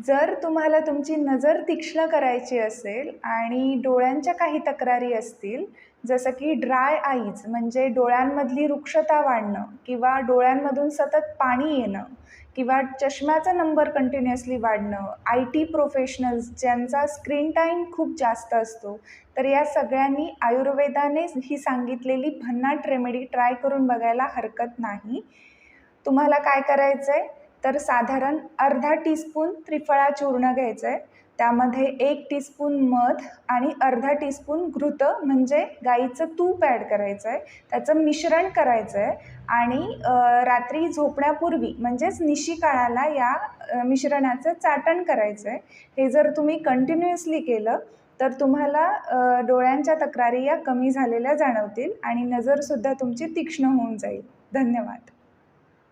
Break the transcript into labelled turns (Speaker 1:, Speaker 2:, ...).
Speaker 1: जर तुम्हाला तुमची नजर तीक्ष्ण करायची असेल आणि डोळ्यांच्या काही तक्रारी असतील, जसं की ड्राय आईज म्हणजे डोळ्यांमधली रुक्षता वाढणं किंवा डोळ्यांमधून सतत पाणी येणं किंवा चष्म्याचा नंबर कंटिन्युअसली वाढणं, IT प्रोफेशनल्स ज्यांचा स्क्रीन टाईम खूप जास्त असतो, तर या सगळ्यांनी आयुर्वेदाने ही सांगितलेली भन्नाट रेमेडी ट्राय करून बघायला हरकत नाही. तुम्हाला काय करायचं आहे, तर साधारण अर्धा टीस्पून त्रिफळा चूर्ण घ्यायचं आहे. त्यामध्ये 1 टीस्पून मध आणि अर्धा टीस्पून घृत म्हणजे गाईचं तूप ॲड करायचं आहे. त्याचं मिश्रण करायचं आहे आणि रात्री झोपण्यापूर्वी म्हणजेच निशी काळाला या मिश्रणाचं चाटण करायचं आहे. हे जर तुम्ही कंटिन्युअसली केलं तर तुम्हाला डोळ्यांच्या तक्रारी या कमी झालेल्या जाणवतील आणि नजरसुद्धा तुमची तीक्ष्ण होऊन जाईल. धन्यवाद.